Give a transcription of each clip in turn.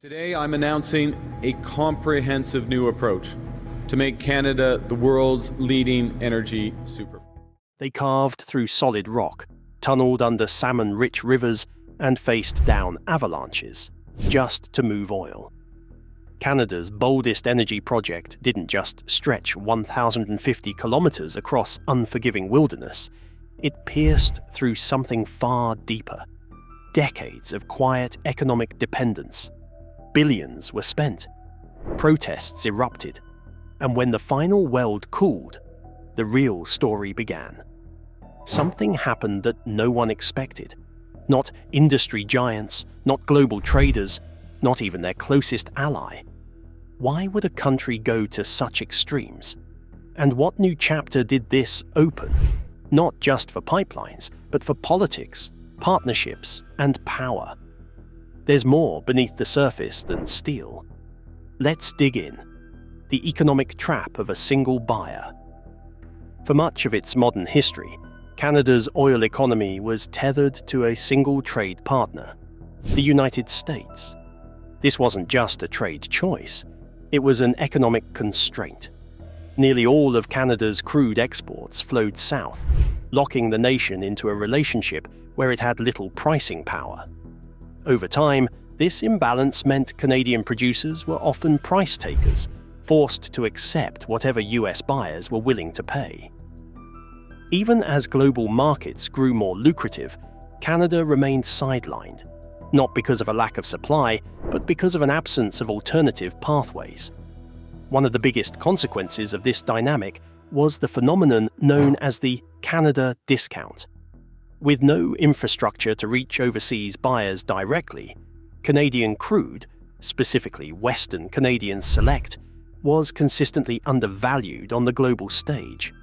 Today, I'm announcing a comprehensive new approach to make Canada the world's leading energy superpower. They carved through solid rock, tunneled under salmon-rich rivers, and faced down avalanches, just to move oil. Canada's boldest energy project didn't just stretch 1,050 kilometers across unforgiving wilderness. It pierced through something far deeper. Decades of quiet economic dependence. Billions were spent. Protests erupted. And when the final weld cooled, the real story began. Something happened that no one expected. Not industry giants, not global traders, not even their closest ally. Why would a country go to such extremes? And what new chapter did this open? Not just for pipelines, but for politics, partnerships, and power. There's more beneath the surface than steel. Let's dig in. The economic trap of a single buyer. For much of its modern history, Canada's oil economy was tethered to a single trade partner, the United States. This wasn't just a trade choice, it was an economic constraint. Nearly all of Canada's crude exports flowed south, locking the nation into a relationship where it had little pricing power. Over time, this imbalance meant Canadian producers were often price takers, forced to accept whatever US buyers were willing to pay. Even as global markets grew more lucrative, Canada remained sidelined, not because of a lack of supply, but because of an absence of alternative pathways. One of the biggest consequences of this dynamic was the phenomenon known as the Canada discount. With no infrastructure to reach overseas buyers directly, Canadian crude, specifically Western Canadian Select, was consistently undervalued on the global stage.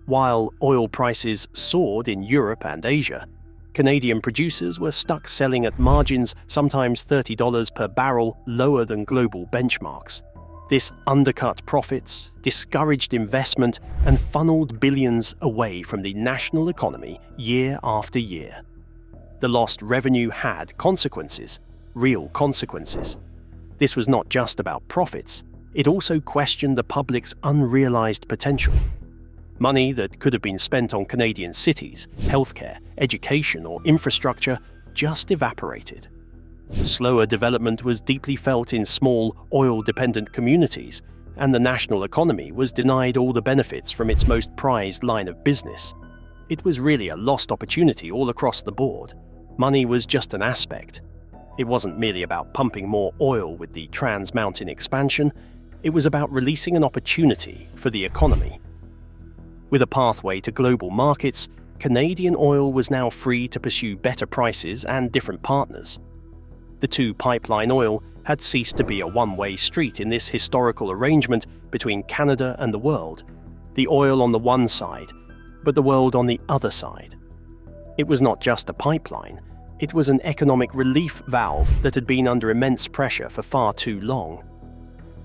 While oil prices soared in Europe and Asia, Canadian producers were stuck selling at margins sometimes $30 per barrel lower than global benchmarks. This undercut profits, discouraged investment, and funneled billions away from the national economy year after year. The lost revenue had consequences, real consequences. This was not just about profits, it also questioned the public's unrealized potential. Money that could have been spent on Canadian cities, healthcare, education, or infrastructure just evaporated. Slower development was deeply felt in small, oil-dependent communities, and the national economy was denied all the benefits from its most prized line of business. It was really a lost opportunity all across the board. Money was just an aspect. It wasn't merely about pumping more oil with the Trans Mountain expansion, it was about releasing an opportunity for the economy. With a pathway to global markets, Canadian oil was now free to pursue better prices and different partners. The two-pipeline oil had ceased to be a one-way street in this historical arrangement between Canada and the world, the oil on the one side, but the world on the other side. It was not just a pipeline, it was an economic relief valve that had been under immense pressure for far too long.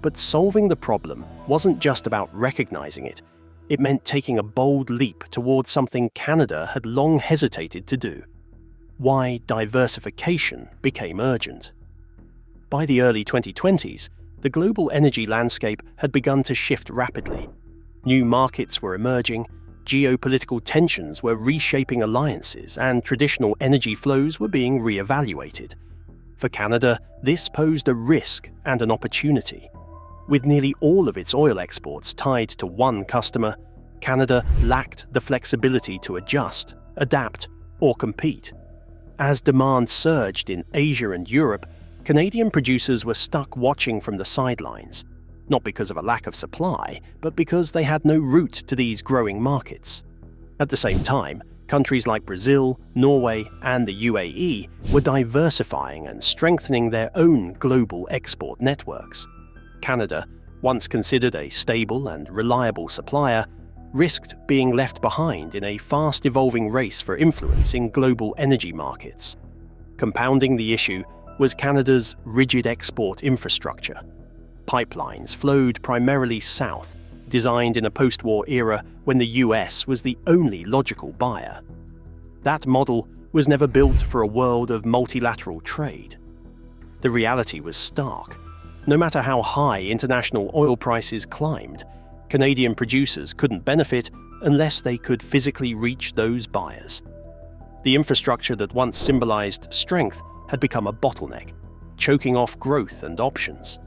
But solving the problem wasn't just about recognizing it, it meant taking a bold leap towards something Canada had long hesitated to do. Why diversification became urgent. By the early 2020s, the global energy landscape had begun to shift rapidly. New markets were emerging, geopolitical tensions were reshaping alliances, and traditional energy flows were being re-evaluated. For Canada, this posed a risk and an opportunity. With nearly all of its oil exports tied to one customer, Canada lacked the flexibility to adjust, adapt, or compete. As demand surged in Asia and Europe, Canadian producers were stuck watching from the sidelines, not because of a lack of supply, but because they had no route to these growing markets. At the same time, countries like Brazil, Norway, and the UAE were diversifying and strengthening their own global export networks. Canada, once considered a stable and reliable supplier, risked being left behind in a fast-evolving race for influence in global energy markets. Compounding the issue was Canada's rigid export infrastructure. Pipelines flowed primarily south, designed in a post-war era when the US was the only logical buyer. That model was never built for a world of multilateral trade. the reality was stark. No matter how high international oil prices climbed, Canadian producers couldn't benefit unless they could physically reach those buyers. The infrastructure that once symbolized strength had become a bottleneck, choking off growth and options.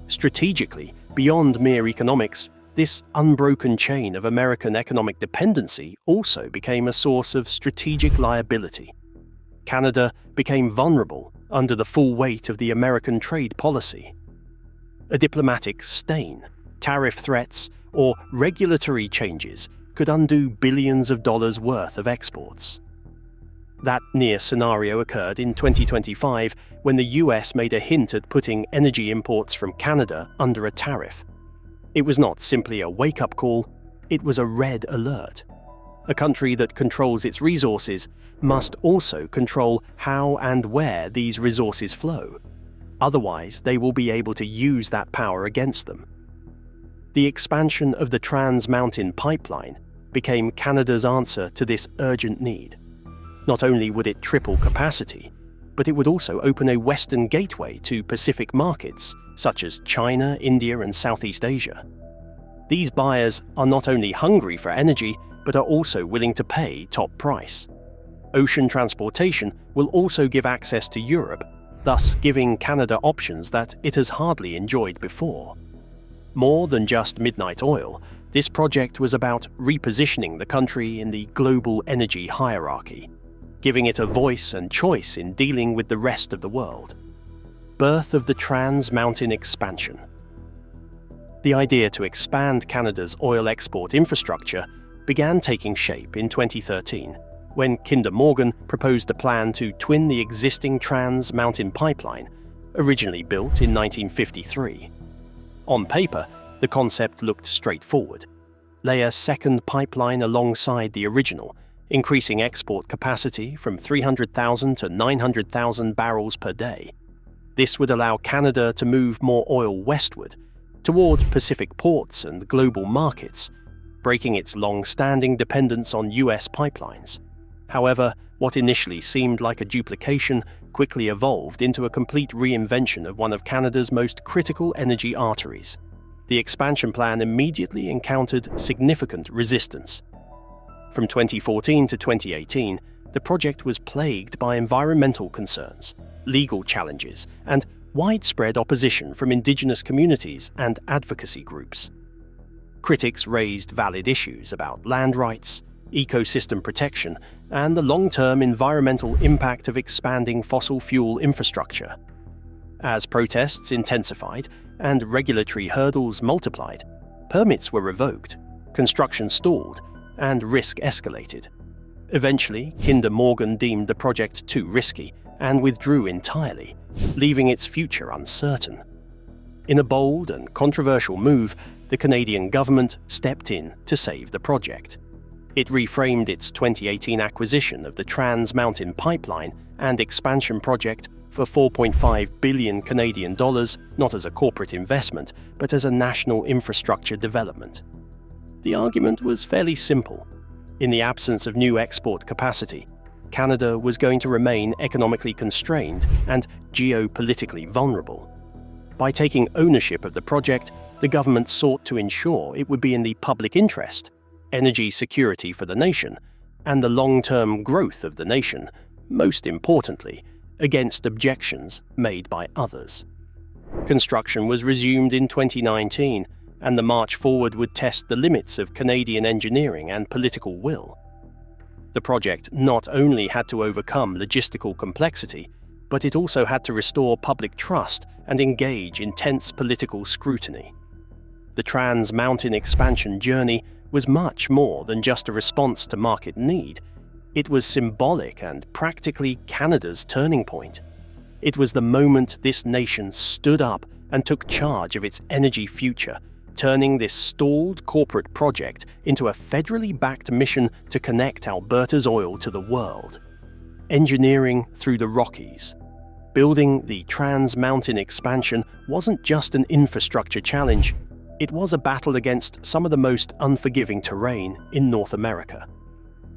Strategically, beyond mere economics, this unbroken chain of American economic dependency also became a source of strategic liability. Canada became vulnerable under the full weight of the American trade policy. A diplomatic stain, tariff threats, or regulatory changes could undo billions of dollars worth of exports. That near scenario occurred in 2025 when the US made a hint at putting energy imports from Canada under a tariff. It was not simply a wake-up call, it was a red alert. A country that controls its resources must also control how and where these resources flow. Otherwise, they will be able to use that power against them. The expansion of the Trans Mountain Pipeline became Canada's answer to this urgent need. Not only would it triple capacity, but it would also open a western gateway to Pacific markets such as China, India, and Southeast Asia. These buyers are not only hungry for energy, but are also willing to pay top price. Ocean transportation will also give access to Europe, thus giving Canada options that it has hardly enjoyed before. More than just midnight oil, this project was about repositioning the country in the global energy hierarchy, giving it a voice and choice in dealing with the rest of the world. Birth of the Trans Mountain Expansion. The idea to expand Canada's oil export infrastructure began taking shape in 2013, when Kinder Morgan proposed a plan to twin the existing Trans Mountain Pipeline, originally built in 1953. On paper, the concept looked straightforward. Lay a second pipeline alongside the original, increasing export capacity from 300,000 to 900,000 barrels per day. This would allow Canada to move more oil westward, toward Pacific ports and global markets, breaking its long-standing dependence on US pipelines. However, what initially seemed like a duplication quickly evolved into a complete reinvention of one of Canada's most critical energy arteries. The expansion plan immediately encountered significant resistance. From 2014 to 2018, the project was plagued by environmental concerns, legal challenges, and widespread opposition from Indigenous communities and advocacy groups. Critics raised valid issues about land rights, ecosystem protection, and the long-term environmental impact of expanding fossil fuel infrastructure. As protests intensified and regulatory hurdles multiplied, permits were revoked, construction stalled, and risk escalated. Eventually, Kinder Morgan deemed the project too risky and withdrew entirely, leaving its future uncertain. In a bold and controversial move, the Canadian government stepped in to save the project. It reframed its 2018 acquisition of the Trans Mountain Pipeline and expansion project for $4.5 billion Canadian dollars, not as a corporate investment, but as a national infrastructure development. The argument was fairly simple. In the absence of new export capacity, Canada was going to remain economically constrained and geopolitically vulnerable. By taking ownership of the project, the government sought to ensure it would be in the public interest, energy security for the nation, and the long-term growth of the nation, most importantly, against objections made by others. Construction was resumed in 2019, and the march forward would test the limits of Canadian engineering and political will. The project not only had to overcome logistical complexity, but it also had to restore public trust and engage intense political scrutiny. The Trans Mountain expansion journey was much more than just a response to market need. It was symbolic and practically Canada's turning point. It was the moment this nation stood up and took charge of its energy future, turning this stalled corporate project into a federally backed mission to connect Alberta's oil to the world. Engineering through the Rockies. Building the Trans Mountain expansion wasn't just an infrastructure challenge, it was a battle against some of the most unforgiving terrain in North America.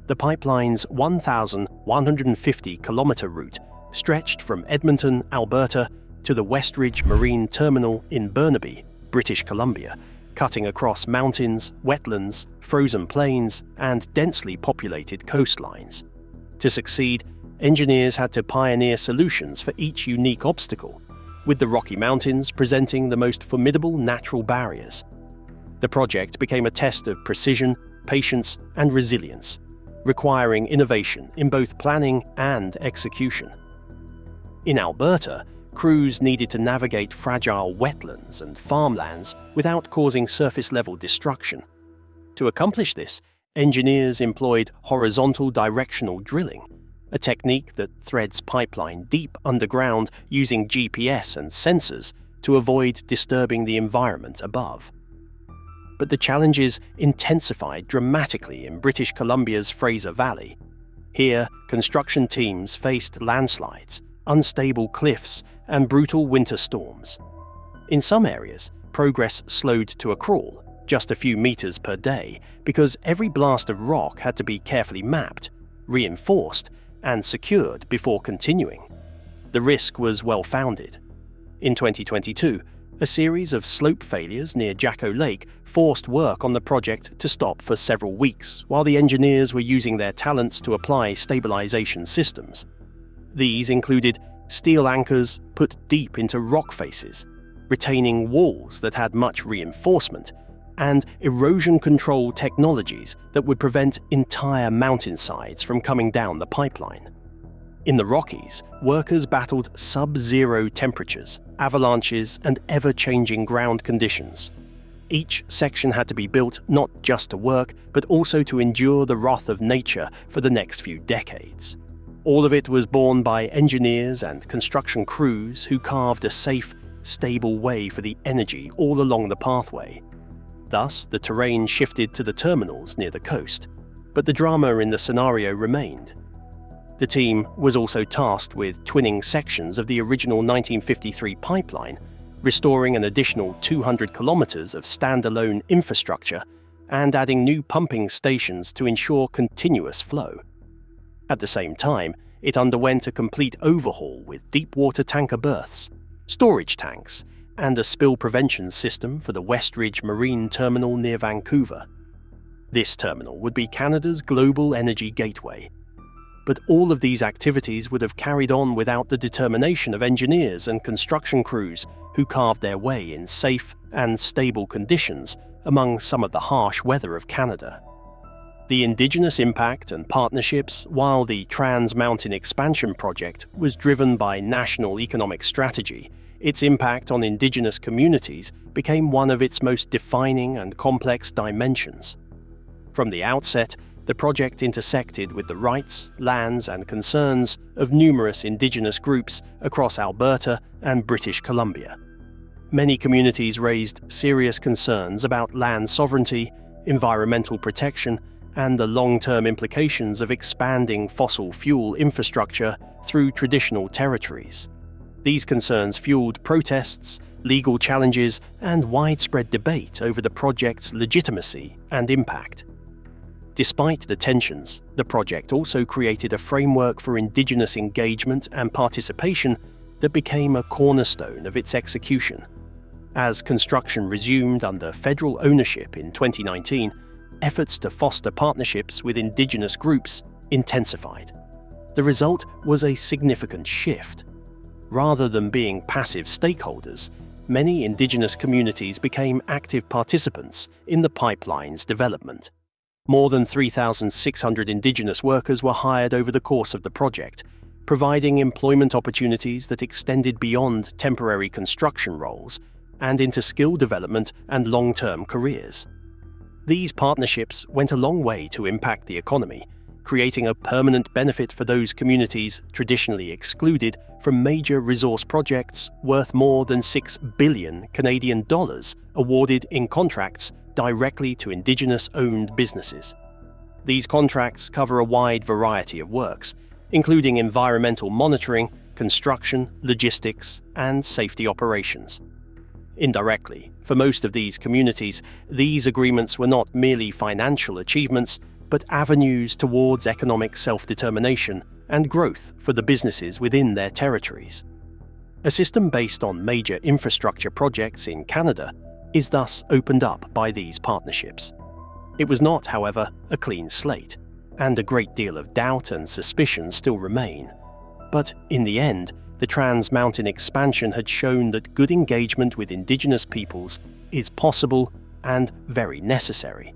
The pipeline's 1,150-kilometer route stretched from Edmonton, Alberta, to the Westridge Marine Terminal in Burnaby, British Columbia, cutting across mountains, wetlands, frozen plains, and densely populated coastlines. To succeed, engineers had to pioneer solutions for each unique obstacle, with the Rocky Mountains presenting the most formidable natural barriers. The project became a test of precision, patience, and resilience, requiring innovation in both planning and execution. In Alberta, crews needed to navigate fragile wetlands and farmlands without causing surface-level destruction. To accomplish this, engineers employed horizontal directional drilling, a technique that threads pipeline deep underground using GPS and sensors to avoid disturbing the environment above. But the challenges intensified dramatically in British Columbia's Fraser Valley. Here, construction teams faced landslides, unstable cliffs, and brutal winter storms. In some areas, progress slowed to a crawl, just a few meters per day, because every blast of rock had to be carefully mapped, reinforced, and secured before continuing. The risk was well-founded. In 2022, a series of slope failures near Jacko Lake forced work on the project to stop for several weeks while the engineers were using their talents to apply stabilization systems. These included steel anchors put deep into rock faces, retaining walls that had much reinforcement, and erosion control technologies that would prevent entire mountainsides from coming down the pipeline. In the Rockies, workers battled sub-zero temperatures, avalanches, and ever-changing ground conditions. Each section had to be built not just to work, but also to endure the wrath of nature for the next few decades. All of it was borne by engineers and construction crews who carved a safe, stable way for the energy all along the pathway. Thus, the terrain shifted to the terminals near the coast, but the drama in the scenario remained. The team was also tasked with twinning sections of the original 1953 pipeline, restoring an additional 200 kilometers of standalone infrastructure, and adding new pumping stations to ensure continuous flow. At the same time, it underwent a complete overhaul with deep-water tanker berths, storage tanks, and a spill prevention system for the Westridge Marine Terminal near Vancouver. This terminal would be Canada's global energy gateway. But all of these activities would have carried on without the determination of engineers and construction crews who carved their way in safe and stable conditions among some of the harsh weather of Canada. The Indigenous impact and partnerships, while the Trans-Mountain Expansion project was driven by national economic strategy, its impact on Indigenous communities became one of its most defining and complex dimensions. From the outset, the project intersected with the rights, lands, and concerns of numerous Indigenous groups across Alberta and British Columbia. Many communities raised serious concerns about land sovereignty, environmental protection, and the long-term implications of expanding fossil fuel infrastructure through traditional territories. These concerns fueled protests, legal challenges, and widespread debate over the project's legitimacy and impact. Despite the tensions, the project also created a framework for Indigenous engagement and participation that became a cornerstone of its execution. As construction resumed under federal ownership in 2019, efforts to foster partnerships with Indigenous groups intensified. The result was a significant shift. Rather than being passive stakeholders, many Indigenous communities became active participants in the pipeline's development. More than 3,600 Indigenous workers were hired over the course of the project, providing employment opportunities that extended beyond temporary construction roles and into skill development and long-term careers. These partnerships went a long way to impact the economy, creating a permanent benefit for those communities traditionally excluded from major resource projects worth more than 6 billion Canadian dollars awarded in contracts directly to Indigenous-owned businesses. These contracts cover a wide variety of works, including environmental monitoring, construction, logistics, and safety operations. Indirectly, for most of these communities, these agreements were not merely financial achievements, but avenues towards economic self-determination and growth for the businesses within their territories. A system based on major infrastructure projects in Canada is thus opened up by these partnerships. It was not, however, a clean slate, and a great deal of doubt and suspicion still remain. But in the end, the Trans Mountain expansion had shown that good engagement with Indigenous peoples is possible and very necessary.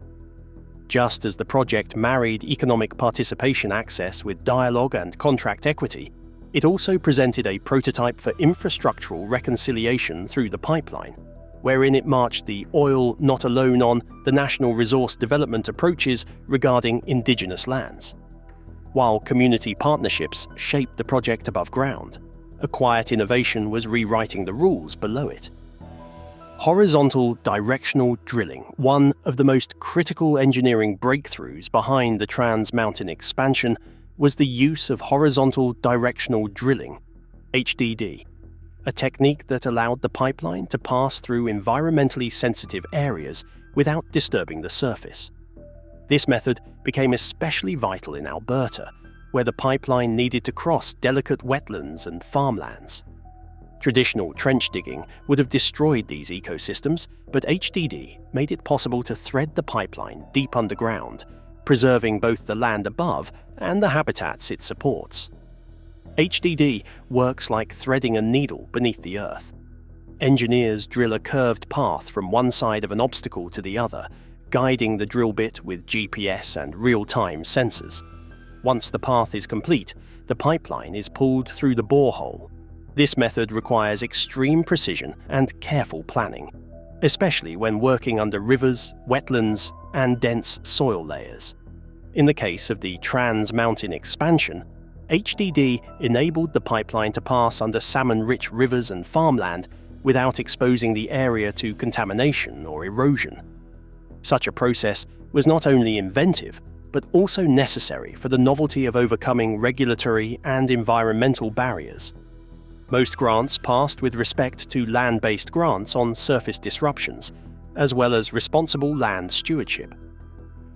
Just as the project married economic participation access with dialogue and contract equity, it also presented a prototype for infrastructural reconciliation through the pipeline, wherein it marched the oil not alone on the national resource development approaches regarding Indigenous lands. While community partnerships shaped the project above ground, a quiet innovation was rewriting the rules below it. Horizontal directional drilling, one of the most critical engineering breakthroughs behind the Trans Mountain expansion, was the use of horizontal directional drilling, HDD, a technique that allowed the pipeline to pass through environmentally sensitive areas without disturbing the surface. This method became especially vital in Alberta, where the pipeline needed to cross delicate wetlands and farmlands. Traditional trench digging would have destroyed these ecosystems, but HDD made it possible to thread the pipeline deep underground, preserving both the land above and the habitats it supports. HDD works like threading a needle beneath the earth. Engineers drill a curved path from one side of an obstacle to the other, guiding the drill bit with GPS and real-time sensors. Once the path is complete, the pipeline is pulled through the borehole. This method requires extreme precision and careful planning, especially when working under rivers, wetlands, and dense soil layers. In the case of the Trans Mountain expansion, HDD enabled the pipeline to pass under salmon-rich rivers and farmland without exposing the area to contamination or erosion. Such a process was not only inventive, but also necessary for the novelty of overcoming regulatory and environmental barriers. Most grants passed with respect to land-based grants on surface disruptions, as well as responsible land stewardship.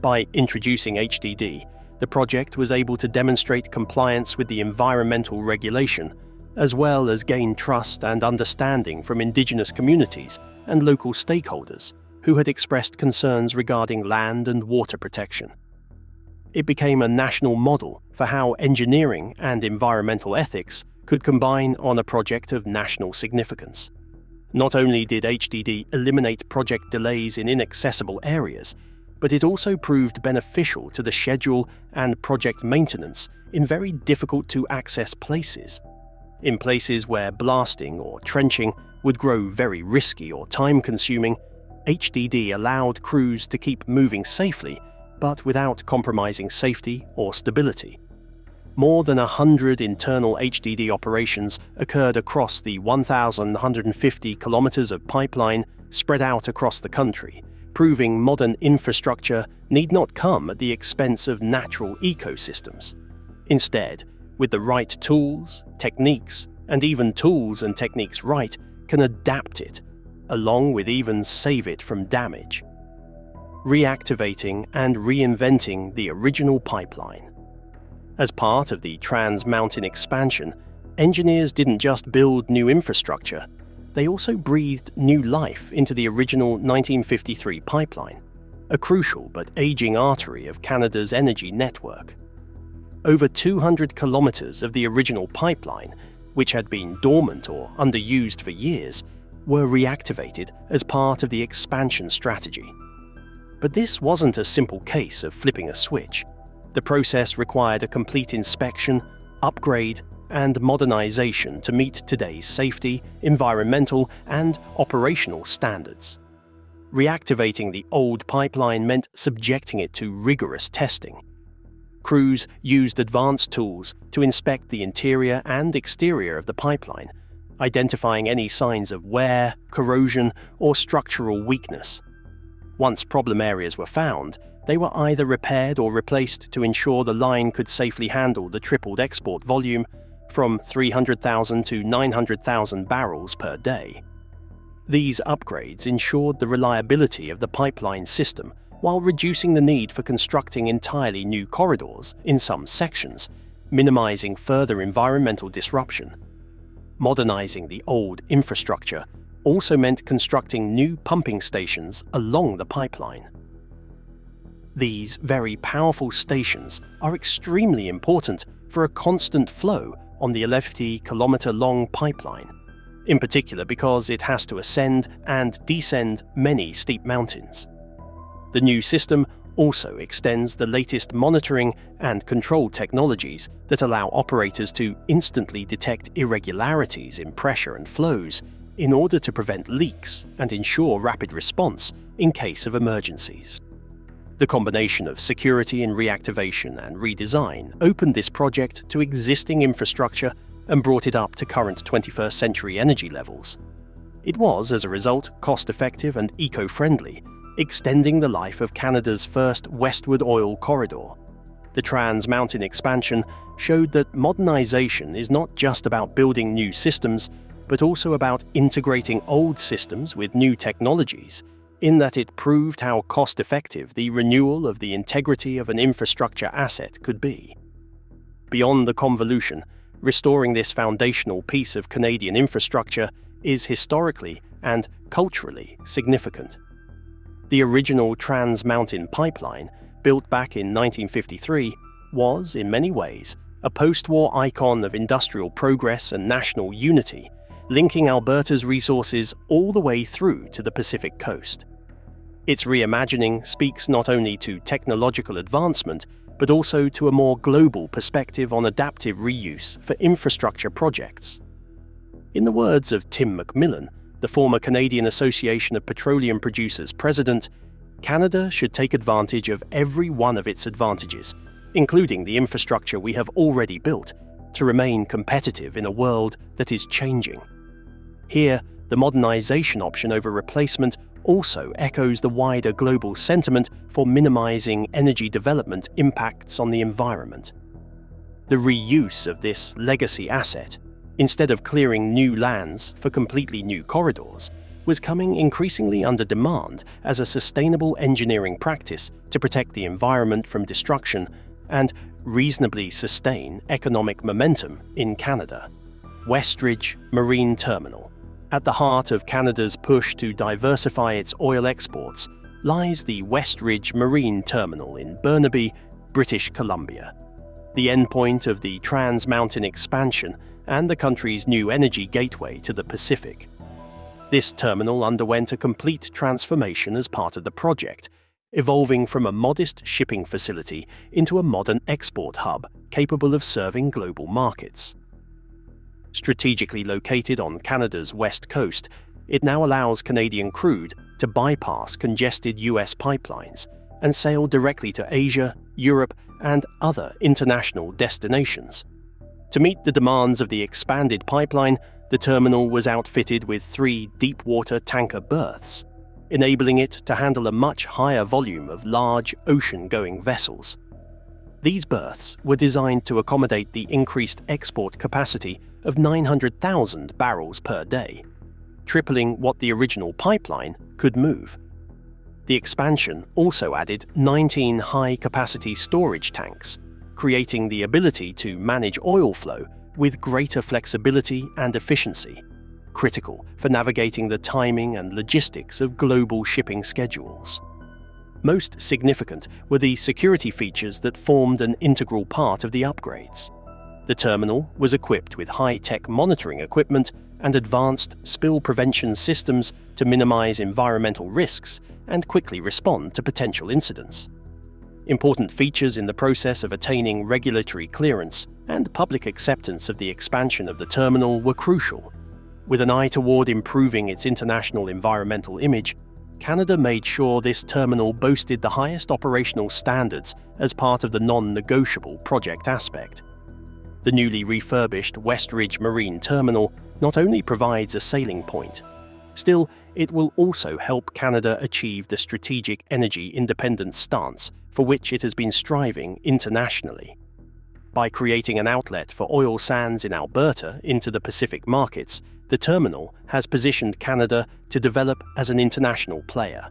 By introducing HDD, the project was able to demonstrate compliance with the environmental regulation, as well as gain trust and understanding from Indigenous communities and local stakeholders who had expressed concerns regarding land and water protection. It became a national model for how engineering and environmental ethics could combine on a project of national significance. Not only did HDD eliminate project delays in inaccessible areas, but it also proved beneficial to the schedule and project maintenance in very difficult-to-access places. In places where blasting or trenching would grow very risky or time-consuming, HDD allowed crews to keep moving safely, but without compromising safety or stability. More than 100 internal HDD operations occurred across the 1,150 kilometers of pipeline spread out across the country, proving modern infrastructure need not come at the expense of natural ecosystems. Instead, with the right tools, techniques, and even tools and techniques right, can adapt it, along with even save it from damage. Reactivating and reinventing the original pipeline. As part of the Trans Mountain expansion, engineers didn't just build new infrastructure, they also breathed new life into the original 1953 pipeline, a crucial but aging artery of Canada's energy network. Over 200 kilometers of the original pipeline, which had been dormant or underused for years, were reactivated as part of the expansion strategy. But this wasn't a simple case of flipping a switch. The process required a complete inspection, upgrade, and modernization to meet today's safety, environmental, and operational standards. Reactivating the old pipeline meant subjecting it to rigorous testing. Crews used advanced tools to inspect the interior and exterior of the pipeline, identifying any signs of wear, corrosion, or structural weakness. Once problem areas were found, they were either repaired or replaced to ensure the line could safely handle the tripled export volume from 300,000 to 900,000 barrels per day. These upgrades ensured the reliability of the pipeline system while reducing the need for constructing entirely new corridors in some sections, minimizing further environmental disruption. Modernizing the old infrastructure also meant constructing new pumping stations along the pipeline. These very powerful stations are extremely important for a constant flow on the 11-kilometer-long pipeline, in particular because it has to ascend and descend many steep mountains. The new system also extends the latest monitoring and control technologies that allow operators to instantly detect irregularities in pressure and flows in order to prevent leaks and ensure rapid response in case of emergencies. The combination of security and reactivation and redesign opened this project to existing infrastructure and brought it up to current 21st century energy levels. It was, as a result, cost-effective and eco-friendly, extending the life of Canada's first westward oil corridor. The Trans Mountain expansion showed that modernization is not just about building new systems, but also about integrating old systems with new technologies, in that it proved how cost-effective the renewal of the integrity of an infrastructure asset could be. Beyond the convolution, restoring this foundational piece of Canadian infrastructure is historically and culturally significant. The original Trans Mountain pipeline, built back in 1953, was, in many ways, a post-war icon of industrial progress and national unity, linking Alberta's resources all the way through to the Pacific coast. Its reimagining speaks not only to technological advancement, but also to a more global perspective on adaptive reuse for infrastructure projects. In the words of Tim McMillan, the former Canadian Association of Petroleum Producers president, Canada should take advantage of every one of its advantages, including the infrastructure we have already built, to remain competitive in a world that is changing. Here, the modernization option over replacement also echoes the wider global sentiment for minimizing energy development impacts on the environment. The reuse of this legacy asset, instead of clearing new lands for completely new corridors, was coming increasingly under demand as a sustainable engineering practice to protect the environment from destruction and reasonably sustain economic momentum in Canada. Westridge Marine Terminal. At the heart of Canada's push to diversify its oil exports lies the Westridge Marine Terminal in Burnaby, British Columbia, the endpoint of the Trans Mountain expansion and the country's new energy gateway to the Pacific. This terminal underwent a complete transformation as part of the project, evolving from a modest shipping facility into a modern export hub capable of serving global markets. Strategically located on Canada's west coast, it now allows Canadian crude to bypass congested US pipelines and sail directly to Asia, Europe, and other international destinations. To meet the demands of the expanded pipeline, the terminal was outfitted with 3 deep-water tanker berths, enabling it to handle a much higher volume of large ocean-going vessels. These berths were designed to accommodate the increased export capacity of 900,000 barrels per day, tripling what the original pipeline could move. The expansion also added 19 high-capacity storage tanks, creating the ability to manage oil flow with greater flexibility and efficiency, critical for navigating the timing and logistics of global shipping schedules. Most significant were the security features that formed an integral part of the upgrades. The terminal was equipped with high-tech monitoring equipment and advanced spill prevention systems to minimize environmental risks and quickly respond to potential incidents. Important features in the process of attaining regulatory clearance and public acceptance of the expansion of the terminal were crucial. With an eye toward improving its international environmental image, Canada made sure this terminal boasted the highest operational standards as part of the non-negotiable project aspect. The newly refurbished Westridge Marine Terminal not only provides a sailing point, still, it will also help Canada achieve the strategic energy independence stance for which it has been striving internationally. By creating an outlet for oil sands in Alberta into the Pacific markets, the terminal has positioned Canada to develop as an international player.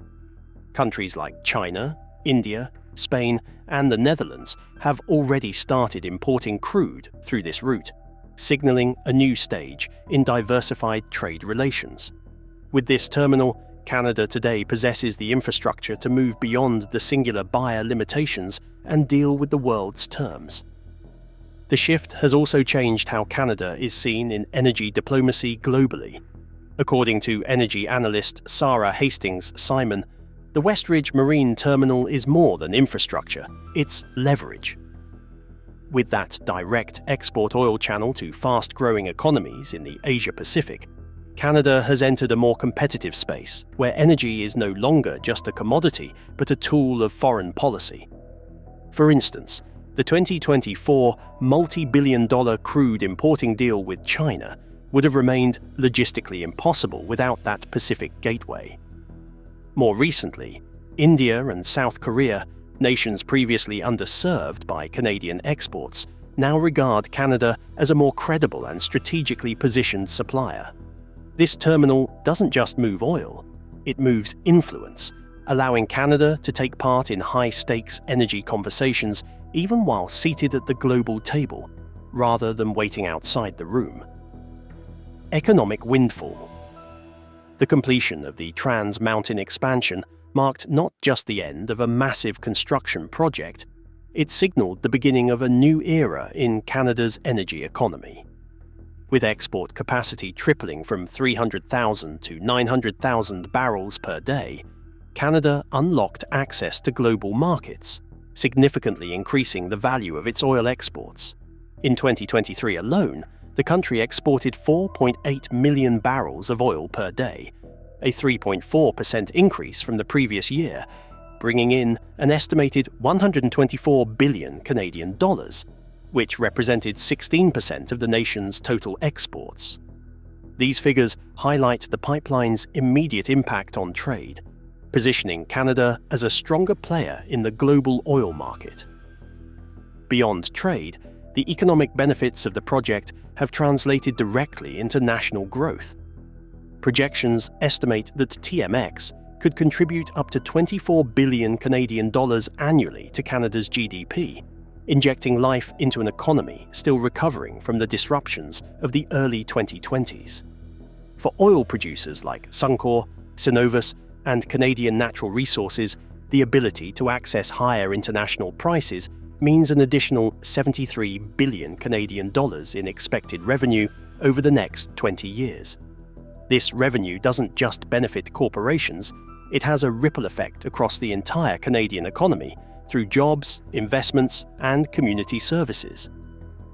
Countries like China, India, Spain, and the Netherlands have already started importing crude through this route, signaling a new stage in diversified trade relations. With this terminal, Canada today possesses the infrastructure to move beyond the singular buyer limitations and deal with the world's terms. The shift has also changed how Canada is seen in energy diplomacy globally. According to energy analyst Sarah Hastings-Simon, the Westridge Marine Terminal is more than infrastructure, it's leverage. With that direct export oil channel to fast-growing economies in the Asia-Pacific, Canada has entered a more competitive space where energy is no longer just a commodity but a tool of foreign policy. For instance, the 2024 multi-billion-dollar crude importing deal with China would have remained logistically impossible without that Pacific gateway. More recently, India and South Korea, nations previously underserved by Canadian exports, now regard Canada as a more credible and strategically positioned supplier. This terminal doesn't just move oil, it moves influence, allowing Canada to take part in high-stakes energy conversations even while seated at the global table, rather than waiting outside the room. Economic windfall. The completion of the Trans Mountain expansion marked not just the end of a massive construction project, it signaled the beginning of a new era in Canada's energy economy. With export capacity tripling from 300,000 to 900,000 barrels per day, Canada unlocked access to global markets, significantly increasing the value of its oil exports. In 2023 alone, the country exported 4.8 million barrels of oil per day, a 3.4% increase from the previous year, bringing in an estimated 124 billion Canadian dollars, which represented 16% of the nation's total exports. These figures highlight the pipeline's immediate impact on trade, positioning Canada as a stronger player in the global oil market. Beyond trade, the economic benefits of the project have translated directly into national growth. Projections estimate that TMX could contribute up to 24 billion Canadian dollars annually to Canada's GDP, injecting life into an economy still recovering from the disruptions of the early 2020s. For oil producers like Suncor, Cenovus, and Canadian Natural Resources, the ability to access higher international prices means an additional 73 billion Canadian dollars in expected revenue over the next 20 years. This revenue doesn't just benefit corporations, it has a ripple effect across the entire Canadian economy through jobs, investments, and community services.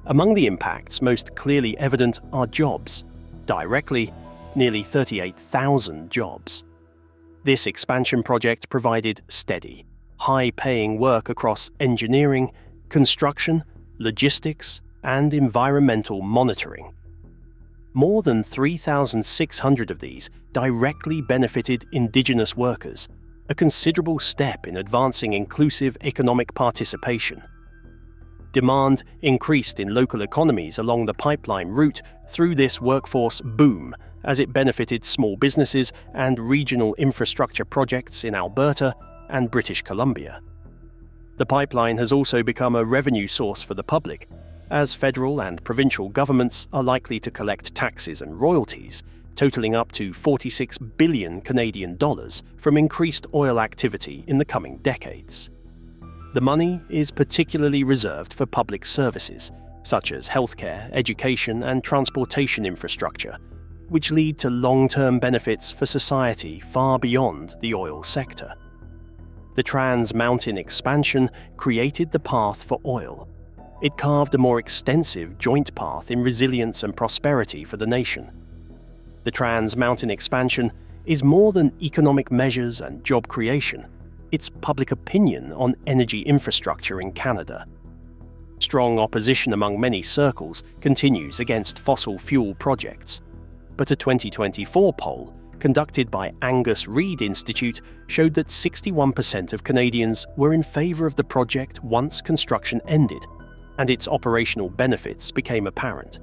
Among the impacts most clearly evident are jobs. Directly, nearly 38,000 jobs. This expansion project provided steady, high-paying work across engineering, construction, logistics, and environmental monitoring. More than 3,600 of these directly benefited Indigenous workers, a considerable step in advancing inclusive economic participation. Demand increased in local economies along the pipeline route through this workforce boom as it benefited small businesses and regional infrastructure projects in Alberta and British Columbia. The pipeline has also become a revenue source for the public, as federal and provincial governments are likely to collect taxes and royalties, totaling up to 46 billion Canadian dollars from increased oil activity in the coming decades. The money is particularly reserved for public services, such as healthcare, education, and transportation infrastructure, which lead to long-term benefits for society far beyond the oil sector. The Trans Mountain expansion created the path for oil. It carved a more extensive joint path in resilience and prosperity for the nation. The Trans Mountain expansion is more than economic measures and job creation. It's public opinion on energy infrastructure in Canada. Strong opposition among many circles continues against fossil fuel projects, but a 2024 poll conducted by Angus Reid Institute showed that 61% of Canadians were in favour of the project once construction ended, and its operational benefits became apparent.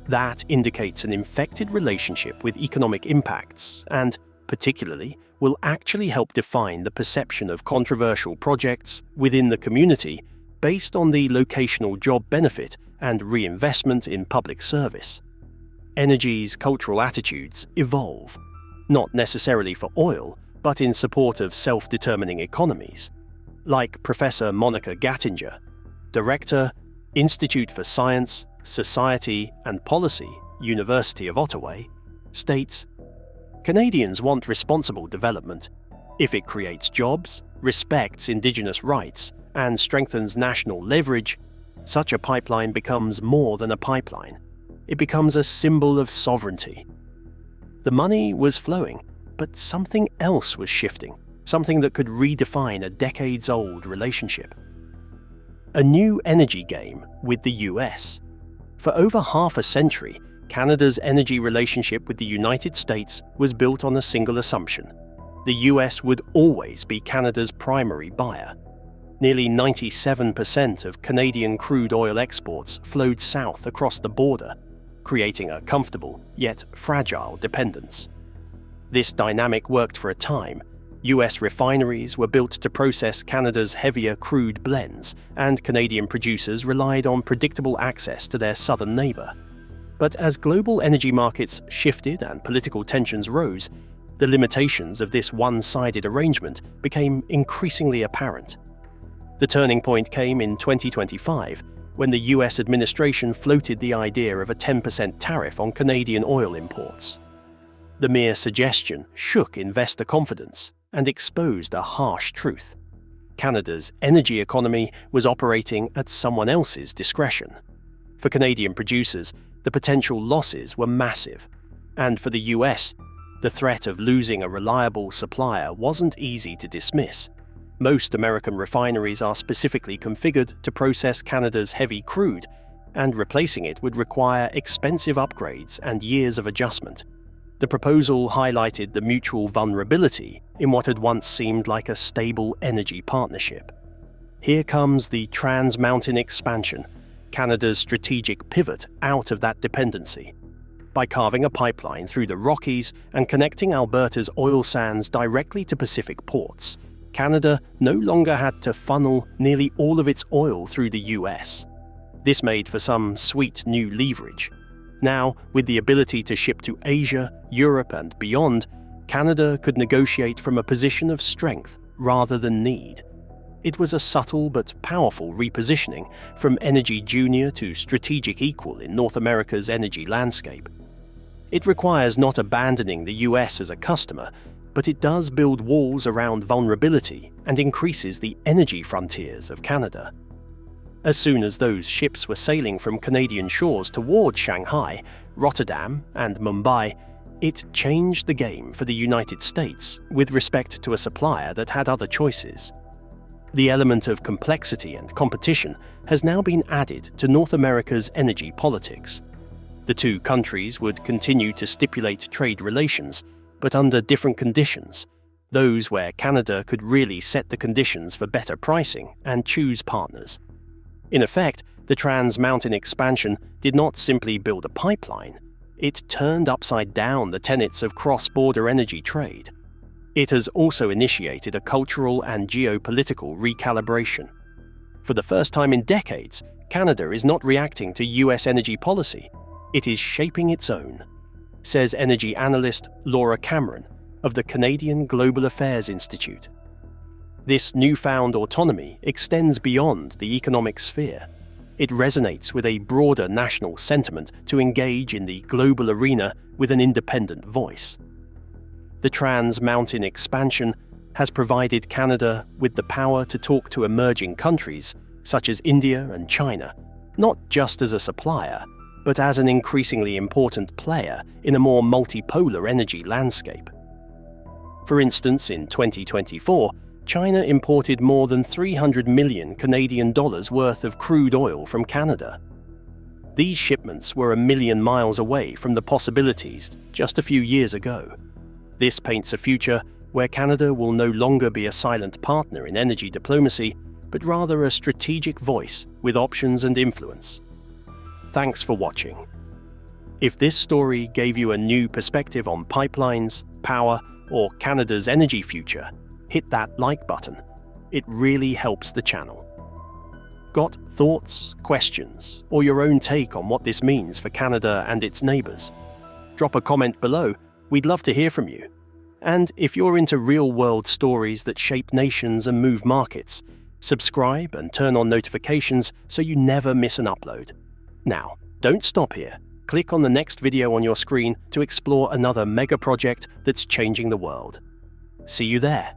That indicates an infected relationship with economic impacts and, particularly, will actually help define the perception of controversial projects within the community based on the locational job benefit and reinvestment in public service. Energy's cultural attitudes evolve, not necessarily for oil, but in support of self-determining economies. Like Professor Monica Gattinger, Director, Institute for Science, Society and Policy, University of Ottawa, states, "Canadians want responsible development. If it creates jobs, respects Indigenous rights, and strengthens national leverage, such a pipeline becomes more than a pipeline. It becomes a symbol of sovereignty." The money was flowing, but something else was shifting, something that could redefine a decades-old relationship. A new energy game with the US. For over half a century, Canada's energy relationship with the United States was built on a single assumption: the US would always be Canada's primary buyer. Nearly 97% of Canadian crude oil exports flowed south across the border, creating a comfortable yet fragile dependence. This dynamic worked for a time. US refineries were built to process Canada's heavier crude blends, and Canadian producers relied on predictable access to their southern neighbour. But as global energy markets shifted and political tensions rose, the limitations of this one-sided arrangement became increasingly apparent. The turning point came in 2025, when the US administration floated the idea of a 10% tariff on Canadian oil imports. The mere suggestion shook investor confidence and exposed a harsh truth. Canada's energy economy was operating at someone else's discretion. For Canadian producers, the potential losses were massive, and for the US, the threat of losing a reliable supplier wasn't easy to dismiss. Most American refineries are specifically configured to process Canada's heavy crude, and replacing it would require expensive upgrades and years of adjustment. The proposal highlighted the mutual vulnerability in what had once seemed like a stable energy partnership. Here comes the Trans Mountain expansion, Canada's strategic pivot out of that dependency. By carving a pipeline through the Rockies and connecting Alberta's oil sands directly to Pacific ports, Canada no longer had to funnel nearly all of its oil through the US. This made for some sweet new leverage. Now, with the ability to ship to Asia, Europe, and beyond, Canada could negotiate from a position of strength rather than need. It was a subtle but powerful repositioning from energy junior to strategic equal in North America's energy landscape. It requires not abandoning the US as a customer, but it does build walls around vulnerability and increases the energy frontiers of Canada. As soon as those ships were sailing from Canadian shores toward Shanghai, Rotterdam, and Mumbai, it changed the game for the United States with respect to a supplier that had other choices. The element of complexity and competition has now been added to North America's energy politics. The two countries would continue to stipulate trade relations, but under different conditions, those where Canada could really set the conditions for better pricing and choose partners. In effect, the Trans Mountain expansion did not simply build a pipeline, it turned upside down the tenets of cross-border energy trade. It has also initiated a cultural and geopolitical recalibration. For the first time in decades, Canada is not reacting to US energy policy, it is shaping its own, says energy analyst Laura Cameron of the Canadian Global Affairs Institute. This newfound autonomy extends beyond the economic sphere. It resonates with a broader national sentiment to engage in the global arena with an independent voice. The Trans Mountain expansion has provided Canada with the power to talk to emerging countries such as India and China, not just as a supplier, but as an increasingly important player in a more multipolar energy landscape. For instance, in 2024, China imported more than 300 million Canadian dollars worth of crude oil from Canada. These shipments were a million miles away from the possibilities just a few years ago. This paints a future where Canada will no longer be a silent partner in energy diplomacy, but rather a strategic voice with options and influence. Thanks for watching. If this story gave you a new perspective on pipelines, power, or Canada's energy future, hit that like button. It really helps the channel. Got thoughts, questions, or your own take on what this means for Canada and its neighbours? Drop a comment below, we'd love to hear from you. And if you're into real-world stories that shape nations and move markets, subscribe and turn on notifications so you never miss an upload. Now, don't stop here. Click on the next video on your screen to explore another mega project that's changing the world. See you there.